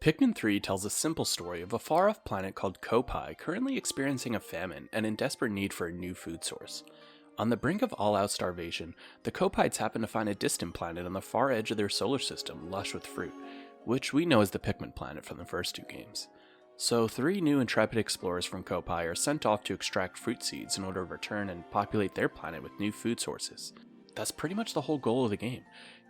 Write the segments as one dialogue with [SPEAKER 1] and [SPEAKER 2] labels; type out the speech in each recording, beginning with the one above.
[SPEAKER 1] Pikmin 3 tells a simple story of a far-off planet called Kopai currently experiencing a famine and in desperate need for a new food source. On the brink of all-out starvation, the Kopaites happen to find a distant planet on the far edge of their solar system lush with fruit, which we know as the Pikmin planet from the first two games. So 3 new intrepid explorers from Kopai are sent off to extract fruit seeds in order to return and populate their planet with new food sources. That's pretty much the whole goal of the game.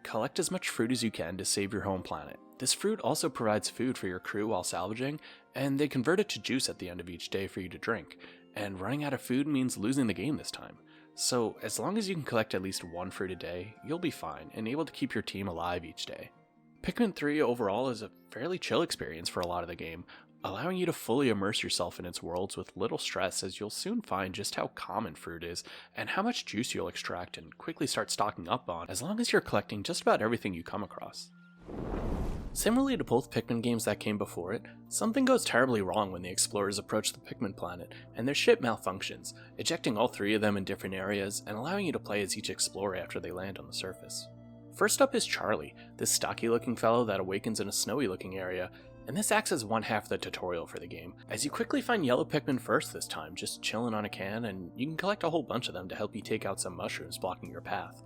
[SPEAKER 1] Collect as much fruit as you can to save your home planet. This fruit also provides food for your crew while salvaging, and they convert it to juice at the end of each day for you to drink, and running out of food means losing the game this time. So as long as you can collect at least 1 fruit a day, you'll be fine and able to keep your team alive each day. Pikmin 3 overall is a fairly chill experience for a lot of the game, allowing you to fully immerse yourself in its worlds with little stress, as you'll soon find just how common fruit is and how much juice you'll extract and quickly start stocking up on as long as you're collecting just about everything you come across. Similarly to both Pikmin games that came before it, something goes terribly wrong when the explorers approach the Pikmin planet, and their ship malfunctions, ejecting all 3 of them in different areas and allowing you to play as each explorer after they land on the surface. First up is Charlie, this stocky looking fellow that awakens in a snowy looking area, and this acts as one half of the tutorial for the game, as you quickly find yellow Pikmin first this time, just chilling on a can, and you can collect a whole bunch of them to help you take out some mushrooms blocking your path.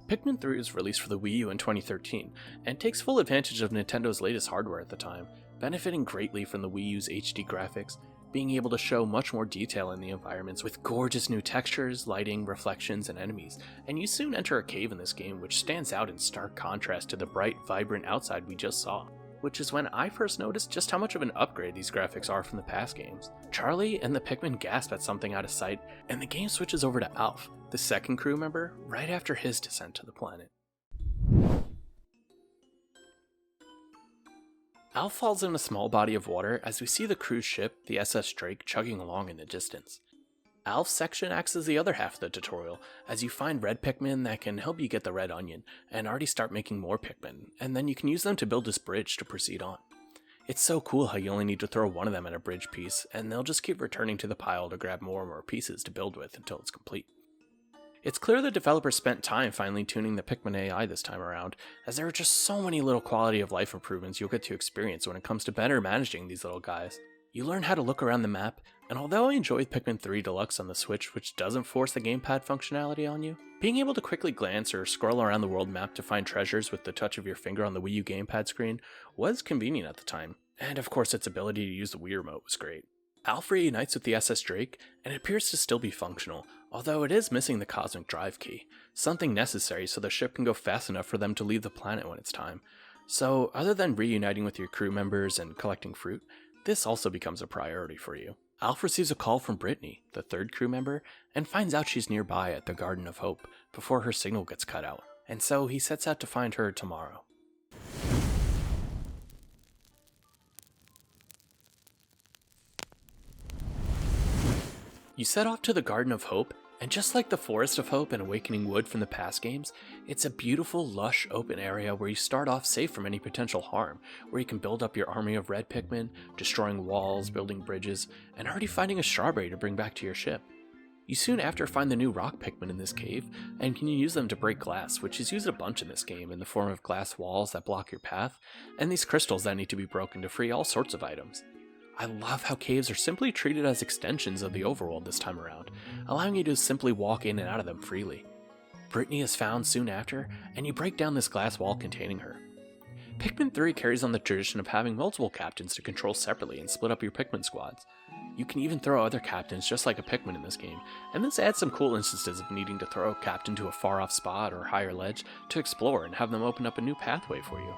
[SPEAKER 1] Pikmin 3 was released for the Wii U in 2013, and takes full advantage of Nintendo's latest hardware at the time, benefiting greatly from the Wii U's HD graphics, being able to show much more detail in the environments with gorgeous new textures, lighting, reflections, and enemies, and you soon enter a cave in this game which stands out in stark contrast to the bright, vibrant outside we just saw. Which is when I first noticed just how much of an upgrade these graphics are from the past games. Charlie and the Pikmin gasp at something out of sight, and the game switches over to Alf, the second crew member, right after his descent to the planet. Alf falls in a small body of water as we see the cruise ship, the SS Drake, chugging along in the distance. Alf's section acts as the other half of the tutorial, as you find red Pikmin that can help you get the red onion, and already start making more Pikmin, and then you can use them to build this bridge to proceed on. It's so cool how you only need to throw one of them at a bridge piece, and they'll just keep returning to the pile to grab more and more pieces to build with until it's complete. It's clear the developers spent time finally tuning the Pikmin AI this time around, as there are just so many little quality of life improvements you'll get to experience when it comes to better managing these little guys. You learn how to look around the map, and although I enjoyed Pikmin 3 Deluxe on the Switch, which doesn't force the gamepad functionality on you, being able to quickly glance or scroll around the world map to find treasures with the touch of your finger on the Wii U gamepad screen was convenient at the time, and of course its ability to use the Wii Remote was great. Alf reunites with the SS Drake, and it appears to still be functional, although it is missing the Cosmic Drive key, something necessary so the ship can go fast enough for them to leave the planet when it's time. So other than reuniting with your crew members and collecting fruit, this also becomes a priority for you. Alf receives a call from Brittany, the 3rd crew member, and finds out she's nearby at the Garden of Hope before her signal gets cut out, and so he sets out to find her tomorrow. You set off to the Garden of Hope, and just like the Forest of Hope and Awakening Wood from the past games, it's a beautiful, lush, open area where you start off safe from any potential harm, where you can build up your army of red Pikmin, destroying walls, building bridges, and already finding a strawberry to bring back to your ship. You soon after find the new rock Pikmin in this cave, and can use them to break glass, which is used a bunch in this game in the form of glass walls that block your path, and these crystals that need to be broken to free all sorts of items. I love how caves are simply treated as extensions of the overworld this time around, allowing you to simply walk in and out of them freely. Brittany is found soon after, and you break down this glass wall containing her. Pikmin 3 carries on the tradition of having multiple captains to control separately and split up your Pikmin squads. You can even throw other captains just like a Pikmin in this game, and this adds some cool instances of needing to throw a captain to a far off spot or higher ledge to explore and have them open up a new pathway for you.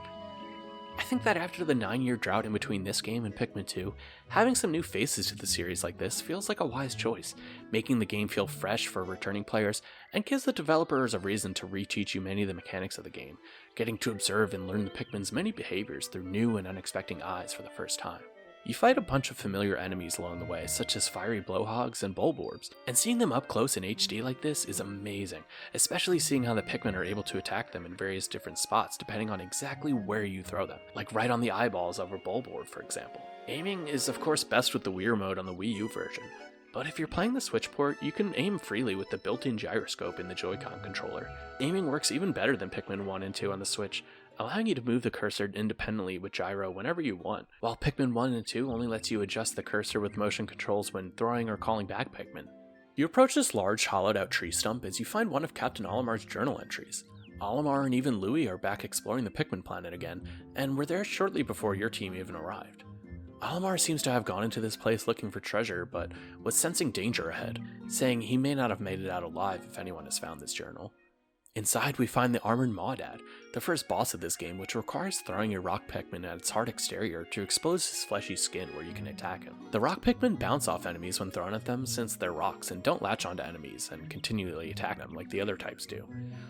[SPEAKER 1] I think that after the 9-year drought in between this game and Pikmin 2, having some new faces to the series like this feels like a wise choice, making the game feel fresh for returning players, and gives the developers a reason to reteach you many of the mechanics of the game, getting to observe and learn the Pikmin's many behaviors through new and unexpected eyes for the first time. You fight a bunch of familiar enemies along the way, such as fiery blowhogs and bulborbs, and seeing them up close in HD like this is amazing, especially seeing how the Pikmin are able to attack them in various different spots depending on exactly where you throw them, like right on the eyeballs of a bulborb for example. Aiming is of course best with the Wii Remote on the Wii U version, but if you're playing the Switch port, you can aim freely with the built-in gyroscope in the Joy-Con controller. Aiming works even better than Pikmin 1 and 2 on the Switch, allowing you to move the cursor independently with gyro whenever you want, while Pikmin 1 and 2 only lets you adjust the cursor with motion controls when throwing or calling back Pikmin. You approach this large hollowed out tree stump as you find one of Captain Olimar's journal entries. Olimar and even Louie are back exploring the Pikmin planet again, and were there shortly before your team even arrived. Olimar seems to have gone into this place looking for treasure, but was sensing danger ahead, saying he may not have made it out alive if anyone has found this journal. Inside we find the Armored Maudad, the first boss of this game, which requires throwing your rock Pikmin at its hard exterior to expose his fleshy skin where you can attack him. The rock Pikmin bounce off enemies when thrown at them since they're rocks and don't latch onto enemies and continually attack them like the other types do,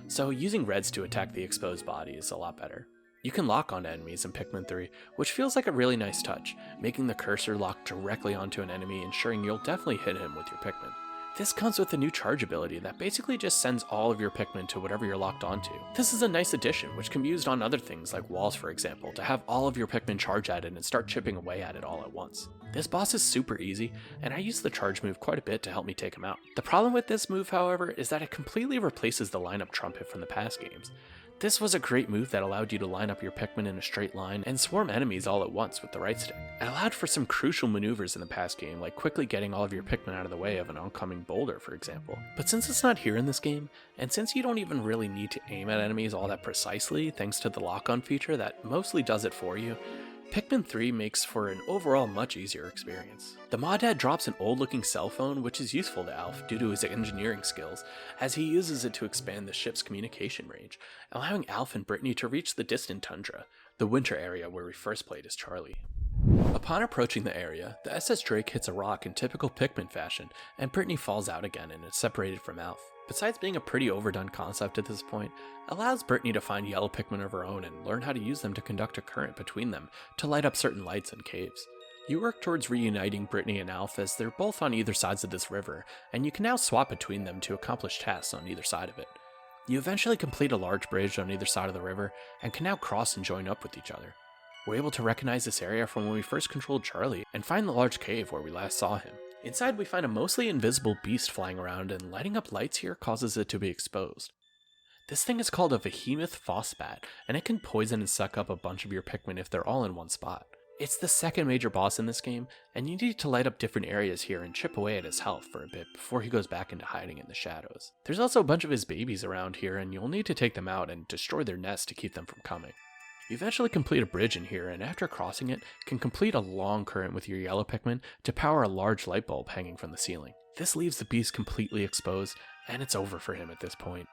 [SPEAKER 1] so using reds to attack the exposed body is a lot better. You can lock onto enemies in Pikmin 3, which feels like a really nice touch, making the cursor lock directly onto an enemy, ensuring you'll definitely hit him with your Pikmin. This comes with a new charge ability that basically just sends all of your Pikmin to whatever you're locked onto. This is a nice addition, which can be used on other things like walls for example, to have all of your Pikmin charge at it and start chipping away at it all at once. This boss is super easy, and I use the charge move quite a bit to help me take him out. The problem with this move, however, is that it completely replaces the lineup trumpet from the past games. This was a great move that allowed you to line up your Pikmin in a straight line and swarm enemies all at once with the right stick. It allowed for some crucial maneuvers in the past game, like quickly getting all of your Pikmin out of the way of an oncoming boulder, for example. But since it's not here in this game, and since you don't even really need to aim at enemies all that precisely thanks to the lock-on feature that mostly does it for you, Pikmin 3 makes for an overall much easier experience. The Maudad drops an old-looking cell phone, which is useful to Alf due to his engineering skills, as he uses it to expand the ship's communication range, allowing Alf and Brittany to reach the distant tundra, the winter area where we first played as Charlie. Upon approaching the area, the SS Drake hits a rock in typical Pikmin fashion, and Brittany falls out again and is separated from Alf. Besides being a pretty overdone concept at this point, it allows Brittany to find yellow Pikmin of her own and learn how to use them to conduct a current between them to light up certain lights in caves. You work towards reuniting Brittany and Alf as they're both on either sides of this river, and you can now swap between them to accomplish tasks on either side of it. You eventually complete a large bridge on either side of the river, and can now cross and join up with each other. We're able to recognize this area from when we first controlled Charlie, and find the large cave where we last saw him. Inside we find a mostly invisible beast flying around, and lighting up lights here causes it to be exposed. This thing is called a Behemoth Phosphat, and it can poison and suck up a bunch of your Pikmin if they're all in one spot. It's the second major boss in this game, and you need to light up different areas here and chip away at his health for a bit before he goes back into hiding in the shadows. There's also a bunch of his babies around here, and you'll need to take them out and destroy their nest to keep them from coming. You eventually complete a bridge in here, and after crossing it, can complete a long current with your yellow Pikmin to power a large light bulb hanging from the ceiling. This leaves the beast completely exposed, and it's over for him at this point.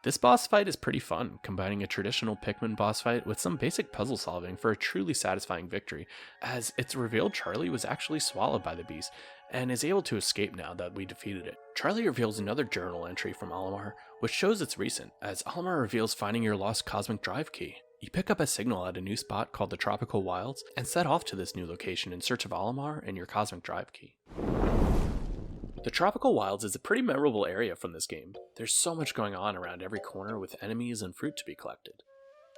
[SPEAKER 1] This boss fight is pretty fun, combining a traditional Pikmin boss fight with some basic puzzle solving for a truly satisfying victory, as it's revealed Charlie was actually swallowed by the beast, and is able to escape now that we defeated it. Charlie reveals another journal entry from Olimar, which shows it's recent, as Olimar reveals finding your lost cosmic drive key. You pick up a signal at a new spot called the Tropical Wilds, and set off to this new location in search of Olimar and your cosmic drive key. The Tropical Wilds is a pretty memorable area from this game. There's so much going on around every corner with enemies and fruit to be collected.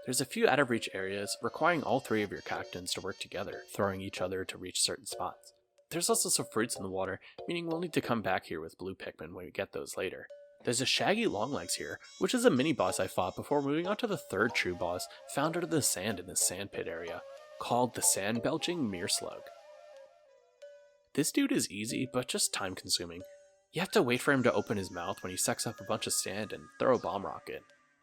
[SPEAKER 1] There's a few out of reach areas requiring all three of your captains to work together, throwing each other to reach certain spots. There's also some fruits in the water, meaning we'll need to come back here with blue Pikmin when we get those later. There's a shaggy Longlegs here, which is a mini-boss I fought before moving on to the third true boss, found under the sand in this sand pit area, called the Sand-Belching Meerslug. This dude is easy, but just time-consuming. You have to wait for him to open his mouth when he sucks up a bunch of sand and throw a bomb rock in.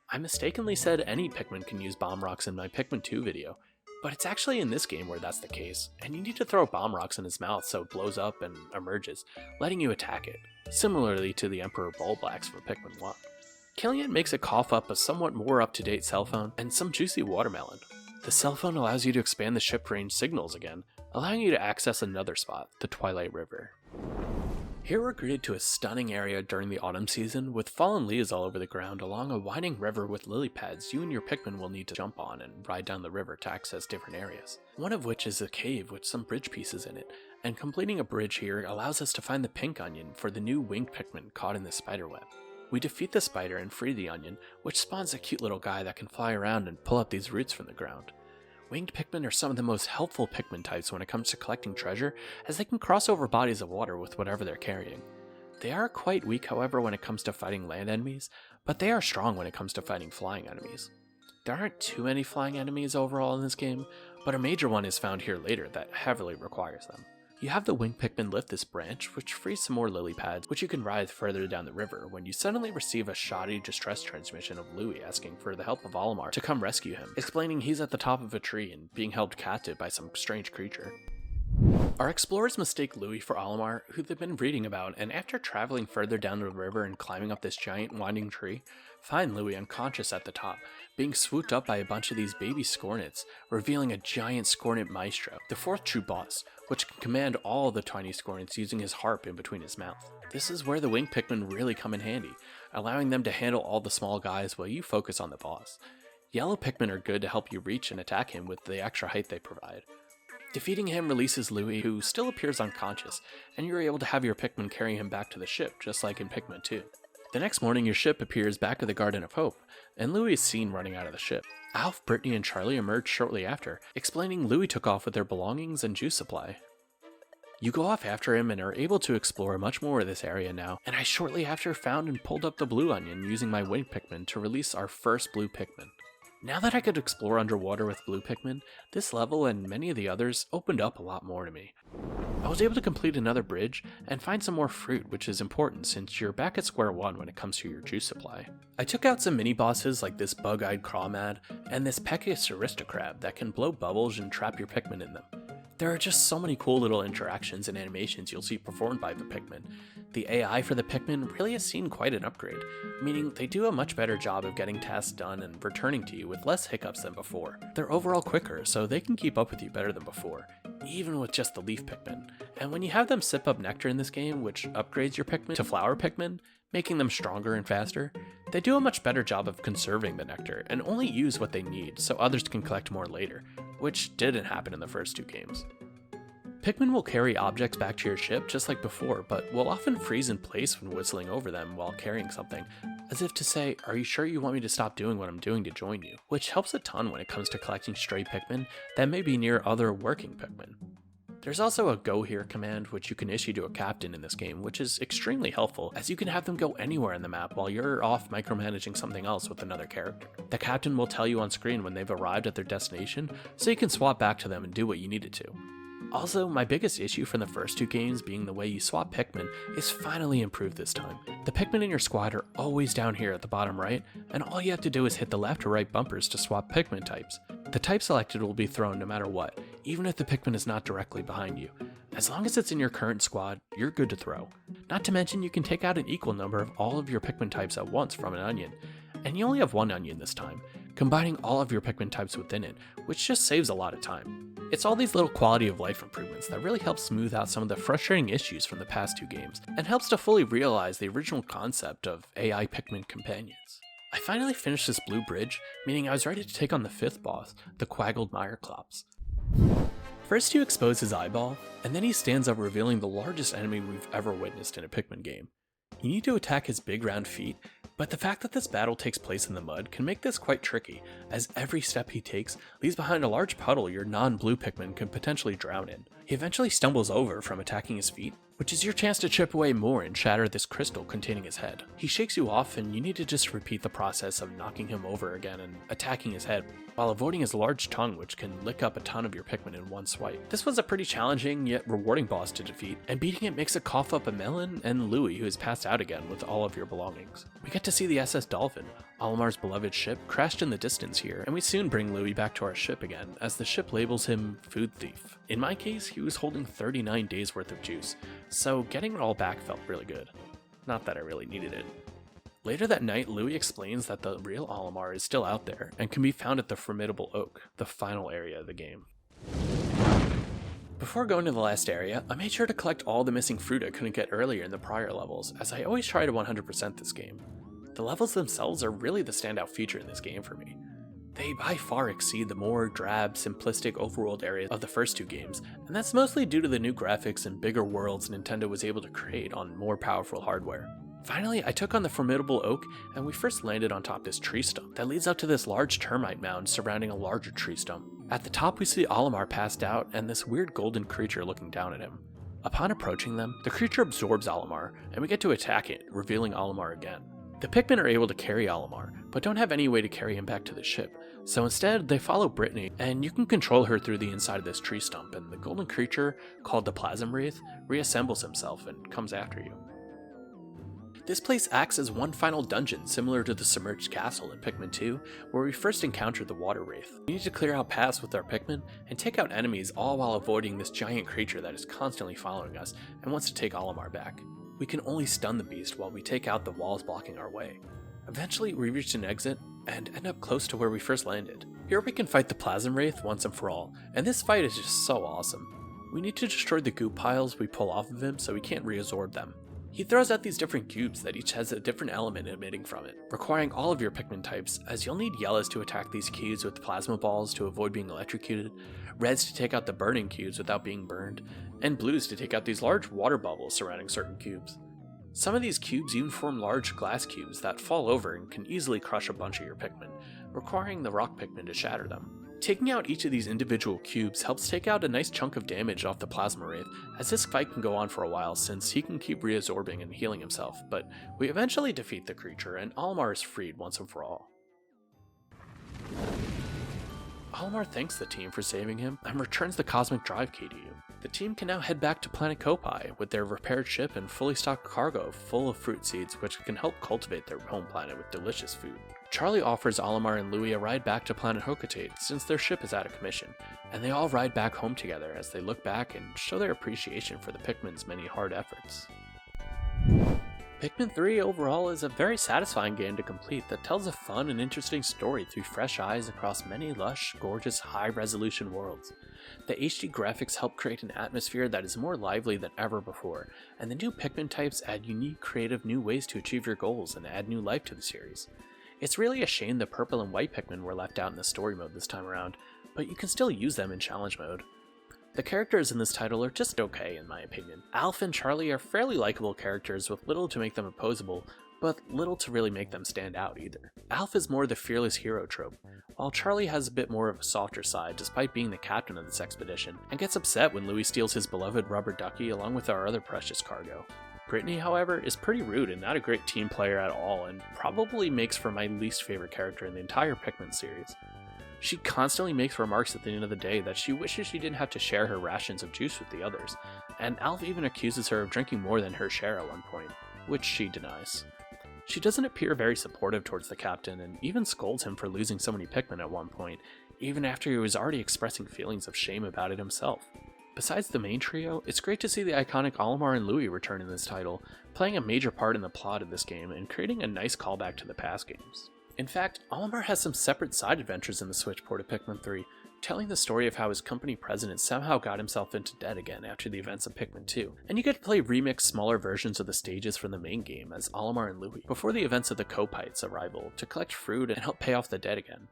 [SPEAKER 1] I mistakenly said any Pikmin can use bomb rocks in my Pikmin 2 video, but it's actually in this game where that's the case, and you need to throw bomb rocks in his mouth so it blows up and emerges, letting you attack it, similarly to the Emperor Bulblax from Pikmin 1. Killing it makes it cough up a somewhat more up-to-date cell phone and some juicy watermelon. The cell phone allows you to expand the ship range signals again, allowing you to access another spot, the Twilight River. Here we're greeted to a stunning area during the autumn season with fallen leaves all over the ground along a winding river with lily pads you and your Pikmin will need to jump on and ride down the river to access different areas. One of which is a cave with some bridge pieces in it, and completing a bridge here allows us to find the pink onion for the new winged Pikmin caught in the spider web. We defeat the spider and free the onion, which spawns a cute little guy that can fly around and pull up these roots from the ground. Winged Pikmin are some of the most helpful Pikmin types when it comes to collecting treasure, as they can cross over bodies of water with whatever they're carrying. They are quite weak, however, when it comes to fighting land enemies, but they are strong when it comes to fighting flying enemies. There aren't too many flying enemies overall in this game, but a major one is found here later that heavily requires them. You have the wing Pikmin lift this branch, which frees some more lily pads, which you can ride further down the river when you suddenly receive a shoddy distress transmission of Louie asking for the help of Olimar to come rescue him, explaining he's at the top of a tree and being held captive by some strange creature. Our explorers mistake Louie for Olimar, who they've been reading about, and after traveling further down the river and climbing up this giant winding tree, find Louie unconscious at the top, being swooped up by a bunch of these baby Scornets, revealing a giant Scornet Maestro, the fourth true boss, which can command all the tiny Scornets using his harp in between his mouth. This is where the wing Pikmin really come in handy, allowing them to handle all the small guys while you focus on the boss. Yellow Pikmin are good to help you reach and attack him with the extra height they provide. Defeating him releases Louie, who still appears unconscious, and you're able to have your Pikmin carry him back to the ship, just like in Pikmin 2. The next morning, your ship appears back at the Garden of Hope, and Louie is seen running out of the ship. Alf, Brittany, and Charlie emerge shortly after, explaining Louie took off with their belongings and juice supply. You go off after him and are able to explore much more of this area now, and I shortly after found and pulled up the blue onion using my wing Pikmin to release our first blue Pikmin. Now that I could explore underwater with blue Pikmin, this level and many of the others opened up a lot more to me. I was able to complete another bridge and find some more fruit, which is important since you're back at square one when it comes to your juice supply. I took out some mini bosses like this bug-eyed Crawmad and this Peckius Aristocrab that can blow bubbles and trap your Pikmin in them. There are just so many cool little interactions and animations you'll see performed by the Pikmin. The AI for the Pikmin really has seen quite an upgrade, meaning they do a much better job of getting tasks done and returning to you with less hiccups than before. They're overall quicker, so they can keep up with you better than before, even with just the leaf Pikmin. And when you have them sip up nectar in this game, which upgrades your Pikmin to flower Pikmin, making them stronger and faster, they do a much better job of conserving the nectar and only use what they need so others can collect more later, which didn't happen in the first two games. Pikmin will carry objects back to your ship just like before, but will often freeze in place when whistling over them while carrying something, as if to say, "Are you sure you want me to stop doing what I'm doing to join you?" Which helps a ton when it comes to collecting stray Pikmin that may be near other working Pikmin. There's also a Go Here command which you can issue to a captain in this game, which is extremely helpful as you can have them go anywhere in the map while you're off micromanaging something else with another character. The captain will tell you on screen when they've arrived at their destination, so you can swap back to them and do what you needed to. Also, my biggest issue from the first two games being the way you swap Pikmin is finally improved this time. The Pikmin in your squad are always down here at the bottom right, and all you have to do is hit the left or right bumpers to swap Pikmin types. The type selected will be thrown no matter what, even if the Pikmin is not directly behind you. As long as it's in your current squad, you're good to throw. Not to mention you can take out an equal number of all of your Pikmin types at once from an onion, and you only have one onion this time, combining all of your Pikmin types within it, which just saves a lot of time. It's all these little quality of life improvements that really help smooth out some of the frustrating issues from the past two games, and helps to fully realize the original concept of AI Pikmin companions. I finally finished this blue bridge, meaning I was ready to take on the fifth boss, the Quaggled Meyerklops. First you expose his eyeball, and then he stands up revealing the largest enemy we've ever witnessed in a Pikmin game. You need to attack his big round feet, but the fact that this battle takes place in the mud can make this quite tricky, as every step he takes leaves behind a large puddle your non-blue Pikmin can potentially drown in. He eventually stumbles over from attacking his feet, which is your chance to chip away more and shatter this crystal containing his head. He shakes you off and you need to just repeat the process of knocking him over again and attacking his head, while avoiding his large tongue which can lick up a ton of your Pikmin in one swipe. This was a pretty challenging yet rewarding boss to defeat, and beating it makes it cough up a melon and Louie, who is passed out again with all of your belongings. We get to see the SS Dolphin, Olimar's beloved ship, crashed in the distance here, and we soon bring Louie back to our ship again, as the ship labels him Food Thief. In my case, he was holding 39 days worth of juice, so getting it all back felt really good. Not that I really needed it. Later that night, Louie explains that the real Olimar is still out there, and can be found at the Formidable Oak, the final area of the game. Before going to the last area, I made sure to collect all the missing fruit I couldn't get earlier in the prior levels, as I always try to 100% this game. The levels themselves are really the standout feature in this game for me. They by far exceed the more drab, simplistic overworld areas of the first two games, and that's mostly due to the new graphics and bigger worlds Nintendo was able to create on more powerful hardware. Finally, I took on the Formidable Oak, and we first landed on top this tree stump that leads up to this large termite mound surrounding a larger tree stump. At the top we see Olimar passed out and this weird golden creature looking down at him. Upon approaching them, the creature absorbs Olimar, and we get to attack it, revealing Olimar again. The Pikmin are able to carry Olimar, but don't have any way to carry him back to the ship, so instead they follow Brittany, and you can control her through the inside of this tree stump, and the golden creature, called the Plasm Wraith, reassembles himself and comes after you. This place acts as one final dungeon similar to the submerged castle in Pikmin 2, where we first encountered the Water Wraith. We need to clear out paths with our Pikmin and take out enemies, all while avoiding this giant creature that is constantly following us and wants to take Olimar back. We can only stun the beast while we take out the walls blocking our way. Eventually we reach an exit and end up close to where we first landed. Here we can fight the Plasm Wraith once and for all, and this fight is just so awesome. We need to destroy the goop piles we pull off of him so we can't reabsorb them. He throws out these different cubes that each has a different element emitting from it, requiring all of your Pikmin types, as you'll need yellows to attack these cubes with plasma balls to avoid being electrocuted, reds to take out the burning cubes without being burned, and blues to take out these large water bubbles surrounding certain cubes. Some of these cubes even form large glass cubes that fall over and can easily crush a bunch of your Pikmin, requiring the rock Pikmin to shatter them. Taking out each of these individual cubes helps take out a nice chunk of damage off the Plasma Wraith, as this fight can go on for a while since he can keep reabsorbing and healing himself, but we eventually defeat the creature and Olimar is freed once and for all. Olimar thanks the team for saving him and returns the Cosmic Drive key to you. The team can now head back to planet Kopai with their repaired ship and fully stocked cargo full of fruit seeds which can help cultivate their home planet with delicious food. Charlie offers Olimar and Louie a ride back to planet Hocotate since their ship is out of commission, and they all ride back home together as they look back and show their appreciation for the Pikmin's many hard efforts. Pikmin 3 overall is a very satisfying game to complete that tells a fun and interesting story through fresh eyes across many lush, gorgeous, high-resolution worlds. The HD graphics help create an atmosphere that is more lively than ever before, and the new Pikmin types add unique, creative new ways to achieve your goals and add new life to the series. It's really a shame the purple and white Pikmin were left out in the story mode this time around, but you can still use them in challenge mode. The characters in this title are just okay in my opinion. Alf and Charlie are fairly likable characters with little to make them opposable, but little to really make them stand out either. Alf is more the fearless hero trope, while Charlie has a bit more of a softer side despite being the captain of this expedition, and gets upset when Louie steals his beloved rubber ducky along with our other precious cargo. Brittany, however, is pretty rude and not a great team player at all, and probably makes for my least favorite character in the entire Pikmin series. She constantly makes remarks at the end of the day that she wishes she didn't have to share her rations of juice with the others, and Alf even accuses her of drinking more than her share at one point, which she denies. She doesn't appear very supportive towards the captain, and even scolds him for losing so many Pikmin at one point, even after he was already expressing feelings of shame about it himself. Besides the main trio, it's great to see the iconic Olimar and Louie return in this title, playing a major part in the plot of this game and creating a nice callback to the past games. In fact, Olimar has some separate side adventures in the Switch port of Pikmin 3, telling the story of how his company president somehow got himself into debt again after the events of Pikmin 2, and you get to play remixed smaller versions of the stages from the main game as Olimar and Louie before the events of the Kopite's arrival to collect fruit and help pay off the debt again.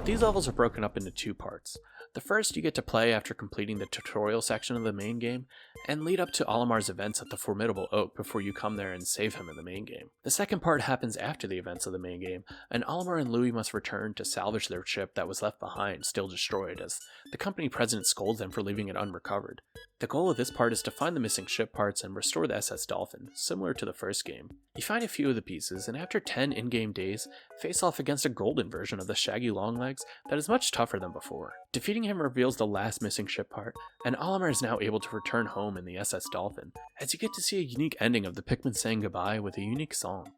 [SPEAKER 1] These levels are broken up into two parts. The first you get to play after completing the tutorial section of the main game, and lead up to Olimar's events at the Formidable Oak before you come there and save him in the main game. The second part happens after the events of the main game, and Olimar and Louie must return to salvage their ship that was left behind, still destroyed, as the company president scolds them for leaving it unrecovered. The goal of this part is to find the missing ship parts and restore the SS Dolphin, similar to the first game. You find a few of the pieces, and after 10 in-game days, face off against a golden version of the Shaggy Longlegs that is much tougher than before. Defeating him reveals the last missing ship part, and Olimar is now able to return home in the SS Dolphin, as you get to see a unique ending of the Pikmin saying goodbye with a unique song.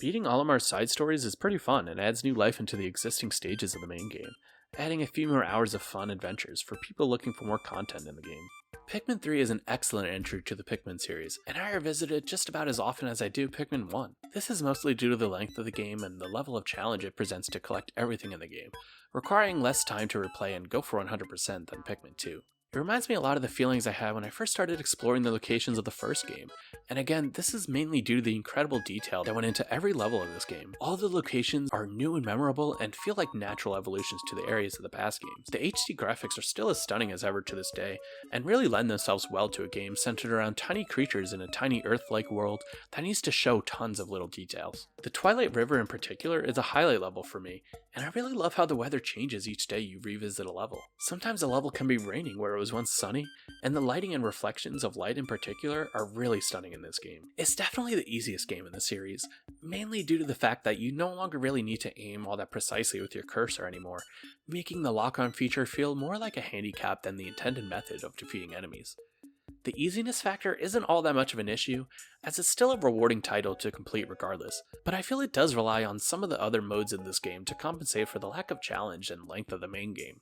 [SPEAKER 1] Beating Olimar's side stories is pretty fun and adds new life into the existing stages of the main game, adding a few more hours of fun adventures for people looking for more content in the game. Pikmin 3 is an excellent entry to the Pikmin series, and I revisit it just about as often as I do Pikmin 1. This is mostly due to the length of the game and the level of challenge it presents to collect everything in the game, requiring less time to replay and go for 100% than Pikmin 2. It reminds me a lot of the feelings I had when I first started exploring the locations of the first game, and again, this is mainly due to the incredible detail that went into every level of this game. All the locations are new and memorable and feel like natural evolutions to the areas of the past games. The HD graphics are still as stunning as ever to this day, and really lend themselves well to a game centered around tiny creatures in a tiny Earth-like world that needs to show tons of little details. The Twilight River in particular is a highlight level for me, and I really love how the weather changes each day you revisit a level. Sometimes a level can be raining where where it was once sunny, and the lighting and reflections of light in particular are really stunning in this game. It's definitely the easiest game in the series, mainly due to the fact that you no longer really need to aim all that precisely with your cursor anymore, making the lock-on feature feel more like a handicap than the intended method of defeating enemies. The easiness factor isn't all that much of an issue, as it's still a rewarding title to complete regardless, but I feel it does rely on some of the other modes in this game to compensate for the lack of challenge and length of the main game.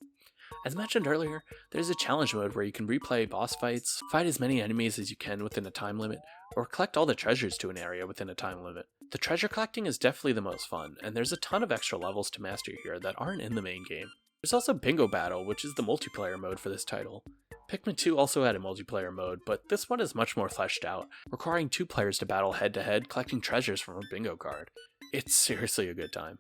[SPEAKER 1] As mentioned earlier, there's a challenge mode where you can replay boss fights, fight as many enemies as you can within a time limit, or collect all the treasures to an area within a time limit. The treasure collecting is definitely the most fun, and there's a ton of extra levels to master here that aren't in the main game. There's also Bingo Battle, which is the multiplayer mode for this title. Pikmin 2 also had a multiplayer mode, but this one is much more fleshed out, requiring 2 players to battle head to head, collecting treasures from a bingo card. It's seriously a good time.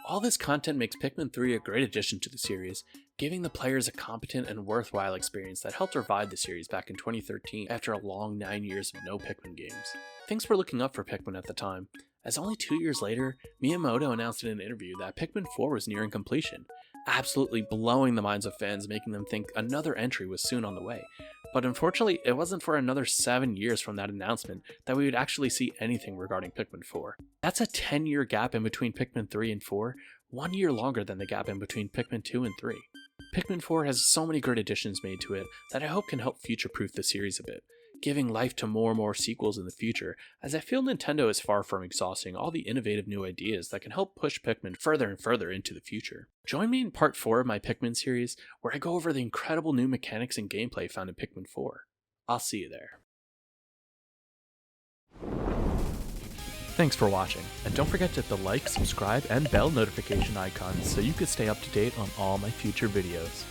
[SPEAKER 1] All this content makes Pikmin 3 a great addition to the series, giving the players a competent and worthwhile experience that helped revive the series back in 2013 after a long 9 years of no Pikmin games. Things were looking up for Pikmin at the time, as only 2 years later, Miyamoto announced in an interview that Pikmin 4 was nearing completion, absolutely blowing the minds of fans, making them think another entry was soon on the way. But unfortunately, it wasn't for another 7 years from that announcement that we would actually see anything regarding Pikmin 4. That's a 10-year gap in between Pikmin 3 and 4, 1 year longer than the gap in between Pikmin 2 and 3. Pikmin 4 has so many great additions made to it that I hope can help future-proof the series a bit, giving life to more and more sequels in the future, as I feel Nintendo is far from exhausting all the innovative new ideas that can help push Pikmin further and further into the future. Join me in part 4 of my Pikmin series, where I go over the incredible new mechanics and gameplay found in Pikmin 4. I'll see you there. Thanks for watching, and don't forget to hit the like, subscribe, and bell notification icons so you can stay up to date on all my future videos.